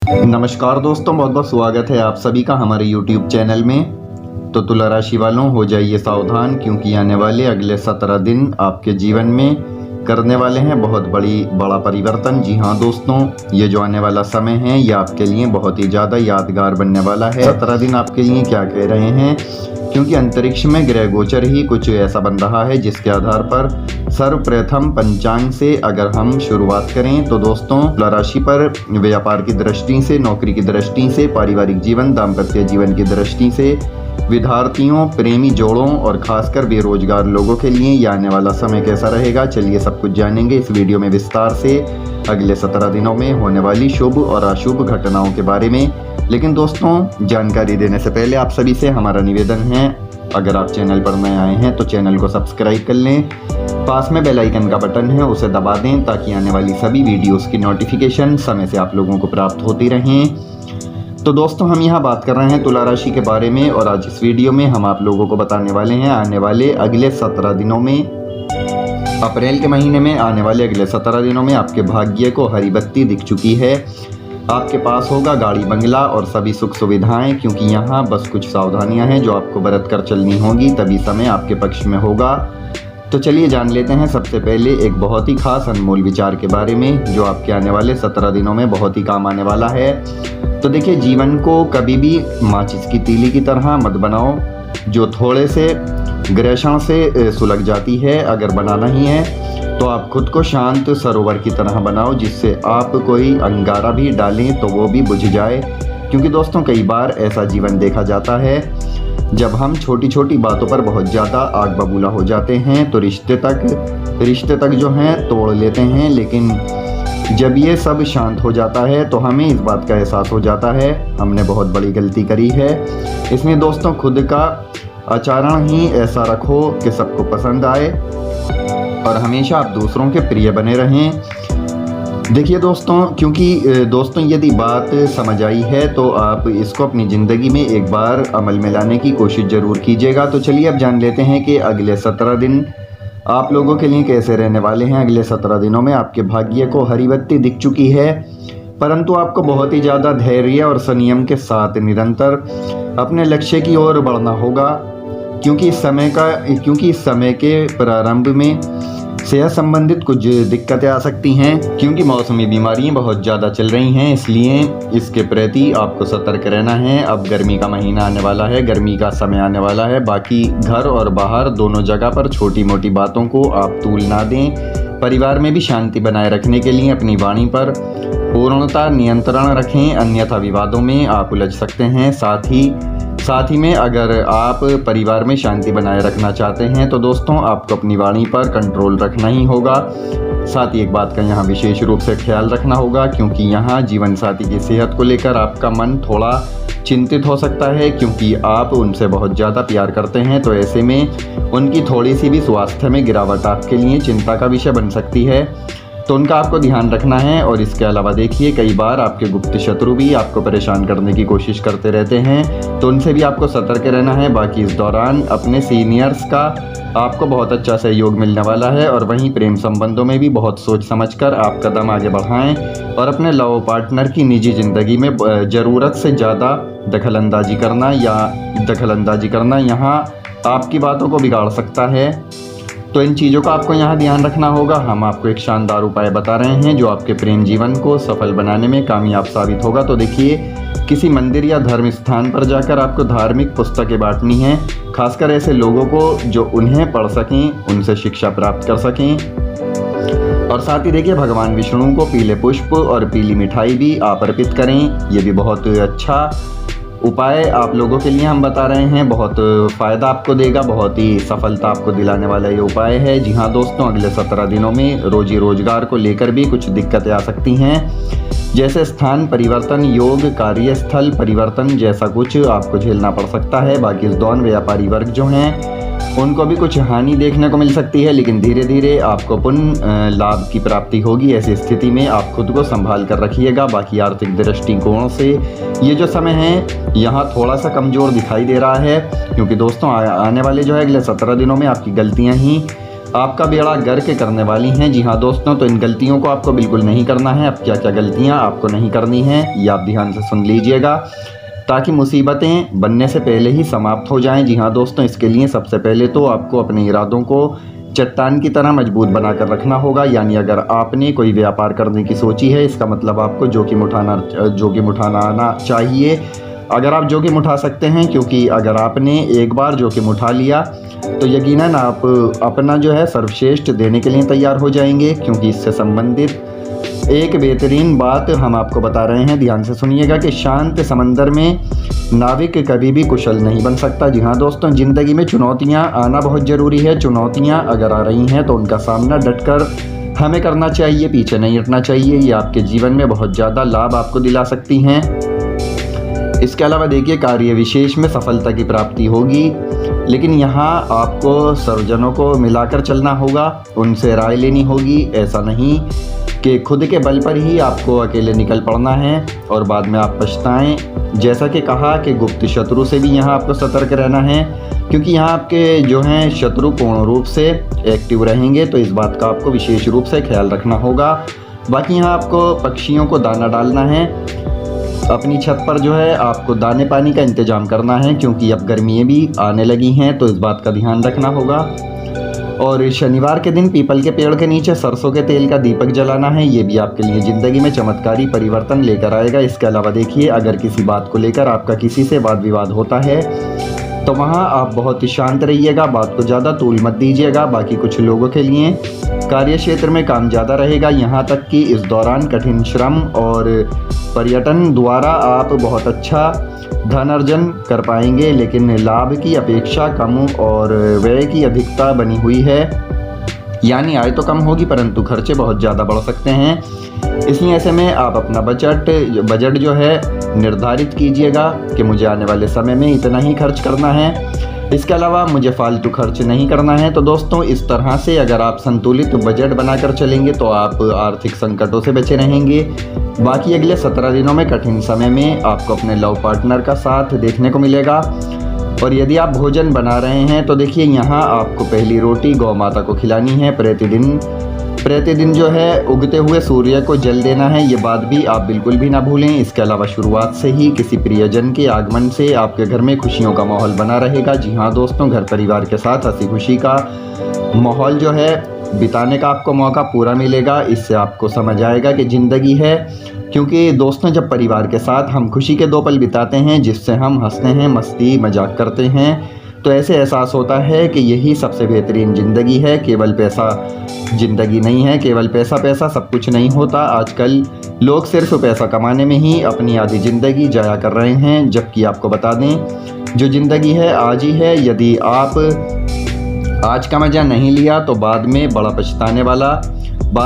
नमस्कार दोस्तों, बहुत बहुत स्वागत है आप सभी का हमारे YouTube चैनल में। तो तुला राशि वालों, हो जाइए सावधान, क्योंकि आने वाले अगले 17 दिन आपके जीवन में करने वाले हैं बहुत बड़ा परिवर्तन। जी हाँ दोस्तों, ये जो आने वाला समय है ये आपके लिए बहुत ही ज़्यादा यादगार बनने वाला है। 17 दिन आपके लिए क्या कह रहे हैं, क्योंकि अंतरिक्ष में ग्रह गोचर ही कुछ ऐसा बन रहा है जिसके आधार पर सर्वप्रथम पंचांग से अगर हम शुरुआत करें तो दोस्तों, तुला राशि पर व्यापार की दृष्टि से, नौकरी की दृष्टि से, पारिवारिक जीवन, दाम्पत्य जीवन की दृष्टि से, विद्यार्थियों, प्रेमी जोड़ों और खासकर बेरोजगार लोगों के लिए यह आने वाला समय कैसा रहेगा, चलिए सब कुछ जानेंगे इस वीडियो में विस्तार से अगले 17 दिनों में होने वाली शुभ और अशुभ घटनाओं के बारे में। लेकिन दोस्तों, जानकारी देने से पहले आप सभी से हमारा निवेदन है, अगर आप चैनल पर नए आए हैं तो चैनल को सब्सक्राइब कर लें, पास में बेल आइकन का बटन है उसे दबा दें ताकि आने वाली सभी वीडियोस की नोटिफिकेशन समय से आप लोगों को प्राप्त होती रहें। तो दोस्तों, हम यहाँ बात कर रहे हैं तुला राशि के बारे में और आज इस वीडियो में हम आप लोगों को बताने वाले हैं आने वाले अगले 17 दिनों में, अप्रैल के महीने में आने वाले अगले 17 दिनों में आपके भाग्य को हरी बत्ती दिख चुकी है। आपके पास होगा गाड़ी, बंगला और सभी सुख सुविधाएं, क्योंकि यहाँ बस कुछ सावधानियां हैं जो आपको बरत कर चलनी होगी, तभी समय आपके पक्ष में होगा। तो चलिए जान लेते हैं सबसे पहले एक बहुत ही खास अनमोल विचार के बारे में जो आपके आने वाले 17 दिनों में बहुत ही काम आने वाला है। तो देखिए, जीवन को कभी भी माचिस की तीली की तरह मत बनाओ जो थोड़े से ग्रहण से सुलग जाती है। अगर बनाना ही है तो आप खुद को शांत सरोवर की तरह बनाओ जिससे आप कोई अंगारा भी डालें तो वो भी बुझ जाए। क्योंकि दोस्तों, कई बार ऐसा जीवन देखा जाता है जब हम छोटी छोटी बातों पर बहुत ज़्यादा आग बबूला हो जाते हैं तो रिश्ते तक जो हैं तोड़ लेते हैं। लेकिन जब ये सब शांत हो जाता है तो हमें इस बात का एहसास हो जाता है हमने बहुत बड़ी गलती करी है। इसलिए दोस्तों, खुद का आचरण ही ऐसा रखो कि सबको पसंद आए और हमेशा आप दूसरों के प्रिय बने रहें। देखिए दोस्तों, क्योंकि दोस्तों यदि बात समझ आई है तो आप इसको अपनी ज़िंदगी में एक बार अमल में लाने की कोशिश ज़रूर कीजिएगा। तो चलिए अब जान लेते हैं कि अगले 17 दिन आप लोगों के लिए कैसे रहने वाले हैं। अगले 17 दिनों में आपके भाग्य को हरी बत्ती दिख चुकी है, परंतु आपको बहुत ही ज़्यादा धैर्य और संयम के साथ निरंतर अपने लक्ष्य की ओर बढ़ना होगा। क्योंकि इस समय के प्रारंभ में सेहत संबंधित कुछ दिक्कतें आ सकती हैं, क्योंकि मौसमी बीमारियां बहुत ज़्यादा चल रही हैं, इसलिए इसके प्रति आपको सतर्क रहना है। अब गर्मी का महीना आने वाला है, गर्मी का समय आने वाला है। बाकी घर और बाहर दोनों जगह पर छोटी मोटी बातों को आप तूल ना दें। परिवार में भी शांति बनाए रखने के लिए अपनी वाणी पर पूर्णतः नियंत्रण रखें, अन्यथा विवादों में आप उलझ सकते हैं। साथ ही में अगर आप परिवार में शांति बनाए रखना चाहते हैं तो दोस्तों, आपको अपनी वाणी पर कंट्रोल रखना ही होगा। साथ ही एक बात का यहाँ विशेष रूप से ख्याल रखना होगा, क्योंकि यहाँ जीवन साथी की सेहत को लेकर आपका मन थोड़ा चिंतित हो सकता है, क्योंकि आप उनसे बहुत ज़्यादा प्यार करते हैं। तो ऐसे में उनकी थोड़ी सी भी स्वास्थ्य में गिरावट आपके लिए चिंता का विषय बन सकती है, तो उनका आपको ध्यान रखना है। और इसके अलावा देखिए, कई बार आपके गुप्त शत्रु भी आपको परेशान करने की कोशिश करते रहते हैं, तो उनसे भी आपको सतर्क रहना है। बाकी इस दौरान अपने सीनियर्स का आपको बहुत अच्छा सहयोग मिलने वाला है और वहीं प्रेम संबंधों में भी बहुत सोच समझकर आप कदम आगे बढ़ाएं और अपने लव पार्टनर की निजी ज़िंदगी में ज़रूरत से ज़्यादा दखलंदाजी करना यहाँ आपकी बातों को बिगाड़ सकता है। तो इन चीज़ों का आपको यहाँ ध्यान रखना होगा। हम आपको एक शानदार उपाय बता रहे हैं जो आपके प्रेम जीवन को सफल बनाने में कामयाब साबित होगा। तो देखिए, किसी मंदिर या धर्म स्थान पर जाकर आपको धार्मिक पुस्तकें बांटनी हैं, खासकर ऐसे लोगों को जो उन्हें पढ़ सकें, उनसे शिक्षा प्राप्त कर सकें। और साथ ही देखिए, भगवान विष्णु को पीले पुष्प और पीली मिठाई भी आप अर्पित करें। ये भी बहुत अच्छा उपाय आप लोगों के लिए हम बता रहे हैं, बहुत फ़ायदा आपको देगा, बहुत ही सफलता आपको दिलाने वाला ये उपाय है। जी हाँ दोस्तों, अगले 17 दिनों में रोजी रोजगार को लेकर भी कुछ दिक्कतें आ सकती हैं, जैसे स्थान परिवर्तन, योग, कार्यस्थल परिवर्तन जैसा कुछ आपको झेलना पड़ सकता है। बाकी इस दौरान व्यापारी वर्ग जो हैं उनको भी कुछ हानि देखने को मिल सकती है, लेकिन धीरे धीरे आपको पुनः लाभ की प्राप्ति होगी। ऐसी स्थिति में आप खुद को संभाल कर रखिएगा। बाकी आर्थिक दृष्टिकोण से ये जो समय है यहाँ थोड़ा सा कमज़ोर दिखाई दे रहा है, क्योंकि दोस्तों आने वाले जो है अगले 17 दिनों में आपकी गलतियाँ ही आपका बेड़ा गर्क करने वाली हैं। जी हाँ दोस्तों, तो इन गलतियों को आपको बिल्कुल नहीं करना है। अब क्या क्या गलतियाँ आपको नहीं करनी है ये आप ध्यान से सुन लीजिएगा, ताकि मुसीबतें बनने से पहले ही समाप्त हो जाएं। जी हाँ दोस्तों, इसके लिए सबसे पहले तो आपको अपने इरादों को चट्टान की तरह मजबूत बनाकर रखना होगा। यानी अगर आपने कोई व्यापार करने की सोची है, इसका मतलब आपको जोखिम उठाना आना चाहिए। अगर आप जोखिम उठा सकते हैं, क्योंकि अगर आपने एक बार जोखिम उठा लिया तो यकीनन आप अपना जो है सर्वश्रेष्ठ देने के लिए तैयार हो जाएंगे। क्योंकि इससे संबंधित एक बेहतरीन बात हम आपको बता रहे हैं, ध्यान से सुनिएगा कि शांत समंदर में नाविक कभी भी कुशल नहीं बन सकता। जी हाँ दोस्तों, ज़िंदगी में चुनौतियाँ आना बहुत ज़रूरी है। चुनौतियाँ अगर आ रही हैं तो उनका सामना डटकर हमें करना चाहिए, पीछे नहीं हटना चाहिए। ये आपके जीवन में बहुत ज़्यादा लाभ आपको दिला सकती हैं। इसके अलावा देखिए, कार्य विशेष में सफलता की प्राप्ति होगी, लेकिन यहाँ आपको सर्वजनों को मिलाकर चलना होगा, उनसे राय लेनी होगी। ऐसा नहीं कि खुद के बल पर ही आपको अकेले निकल पड़ना है और बाद में आप पछताएं। जैसा कि कहा कि गुप्त शत्रु से भी यहाँ आपको सतर्क रहना है, क्योंकि यहाँ आपके जो हैं शत्रु पूर्ण रूप से एक्टिव रहेंगे, तो इस बात का आपको विशेष रूप से ख्याल रखना होगा। बाकी यहाँ आपको पक्षियों को दाना डालना है, अपनी छत पर जो है आपको दाने पानी का इंतज़ाम करना है, क्योंकि अब गर्मियाँ भी आने लगी हैं, तो इस बात का ध्यान रखना होगा। और शनिवार के दिन पीपल के पेड़ के नीचे सरसों के तेल का दीपक जलाना है, ये भी आपके लिए ज़िंदगी में चमत्कारी परिवर्तन लेकर आएगा। इसके अलावा देखिए, अगर किसी बात को लेकर आपका किसी से वाद विवाद होता है तो वहाँ आप बहुत ही शांत रहिएगा, बात को ज़्यादा तूल मत दीजिएगा। बाकी कुछ लोगों के लिए कार्य क्षेत्र में काम ज़्यादा रहेगा, यहाँ तक कि इस दौरान कठिन श्रम और पर्यटन द्वारा आप बहुत अच्छा धन अर्जन कर पाएंगे, लेकिन लाभ की अपेक्षा कम और व्यय की अधिकता बनी हुई है। यानी आय तो कम होगी परंतु खर्चे बहुत ज़्यादा बढ़ सकते हैं। इसलिए ऐसे में आप अपना बजट जो है निर्धारित कीजिएगा कि मुझे आने वाले समय में इतना ही खर्च करना है, इसके अलावा मुझे फालतू खर्च नहीं करना है। तो दोस्तों, इस तरह से अगर आप संतुलित बजट बनाकर चलेंगे तो आप आर्थिक संकटों से बचे रहेंगे। बाकी अगले 17 दिनों में कठिन समय में आपको अपने लव पार्टनर का साथ देखने को मिलेगा। और यदि आप भोजन बना रहे हैं तो देखिए, यहाँ आपको पहली रोटी गौ माता को खिलानी है। प्रतिदिन जो है उगते हुए सूर्य को जल देना है, ये बात भी आप बिल्कुल भी ना भूलें। इसके अलावा शुरुआत से ही किसी प्रियजन के आगमन से आपके घर में खुशियों का माहौल बना रहेगा। जी हाँ दोस्तों, घर परिवार के साथ हंसी खुशी का माहौल जो है बिताने का आपको मौका पूरा मिलेगा। इससे आपको समझ आएगा कि ज़िंदगी है, क्योंकि दोस्तों जब परिवार के साथ हम खुशी के 2 पल बिताते हैं, जिससे हम हंसते हैं, मस्ती मजाक करते हैं, तो ऐसे एहसास होता है कि यही सबसे बेहतरीन ज़िंदगी है। केवल पैसा ज़िंदगी नहीं है, केवल पैसा सब कुछ नहीं होता। आजकल लोग सिर्फ पैसा कमाने में ही अपनी आधी ज़िंदगी जाया कर रहे हैं, जबकि आपको बता दें जो ज़िंदगी है आज ही है। यदि आप आज का मज़ा नहीं लिया तो बाद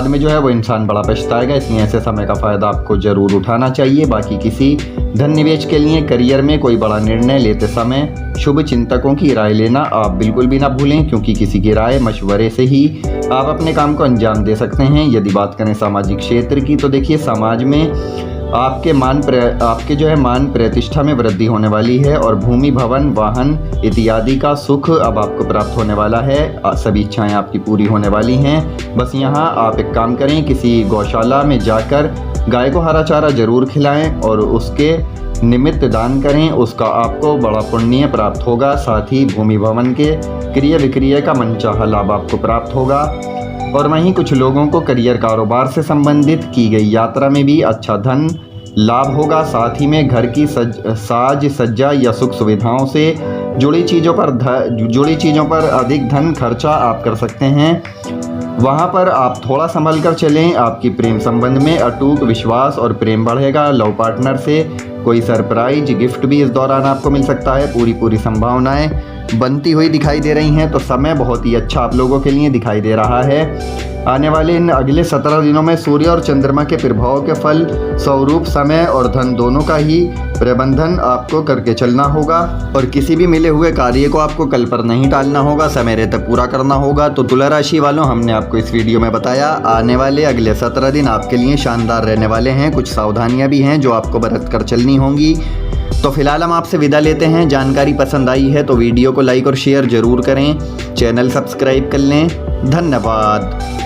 में जो है वो इंसान बड़ा पछताएगा। इसलिए ऐसे समय का फ़ायदा आपको ज़रूर उठाना चाहिए। बाकी किसी धन निवेश के लिए करियर में कोई बड़ा निर्णय लेते समय शुभ चिंतकों की राय लेना आप बिल्कुल भी ना भूलें, क्योंकि किसी की राय मशवरे से ही आप अपने काम को अंजाम दे सकते हैं। यदि बात करें सामाजिक क्षेत्र की, तो देखिए समाज में आपके जो है मान प्रतिष्ठा में वृद्धि होने वाली है और भूमि भवन वाहन इत्यादि का सुख अब आपको प्राप्त होने वाला है। सभी इच्छाएं आपकी पूरी होने वाली हैं। बस यहाँ आप एक काम करें, किसी गौशाला में जाकर गाय को हरा चारा जरूर खिलाएं और उसके निमित्त दान करें, उसका आपको बड़ा पुण्य प्राप्त होगा। साथ ही भूमि भवन के क्रय विक्रय का मनचाहा लाभ आपको प्राप्त होगा। और वहीं कुछ लोगों को करियर कारोबार से संबंधित की गई यात्रा में भी अच्छा धन लाभ होगा। साथ ही में घर की साज सज्जा या सुख सुविधाओं से जुड़ी चीज़ों पर अधिक धन खर्चा आप कर सकते हैं। वहाँ पर आप थोड़ा संभल कर चलें। आपकी प्रेम संबंध में अटूट विश्वास और प्रेम बढ़ेगा। लव पार्टनर से कोई सरप्राइज गिफ्ट भी इस दौरान आपको मिल सकता है। पूरी संभावनाएं बनती हुई दिखाई दे रही हैं, तो समय बहुत ही अच्छा आप लोगों के लिए दिखाई दे रहा है। आने वाले इन अगले 17 दिनों में सूर्य और चंद्रमा के प्रभाव के फल स्वरूप समय और धन दोनों का ही प्रबंधन आपको करके चलना होगा और किसी भी मिले हुए कार्य को आपको कल पर नहीं टालना होगा, समय रहते पूरा करना होगा। तो तुला राशि वालों, हमने आपको इस वीडियो में बताया आने वाले अगले 17 दिन आपके लिए शानदार रहने वाले हैं। कुछ सावधानियां भी हैं जो आपको बरत कर चलनी होंगी। तो फिलहाल हम आपसे विदा लेते हैं। जानकारी पसंद आई है तो वीडियो को लाइक और शेयर ज़रूर करें, चैनल सब्सक्राइब कर लें। धन्यवाद।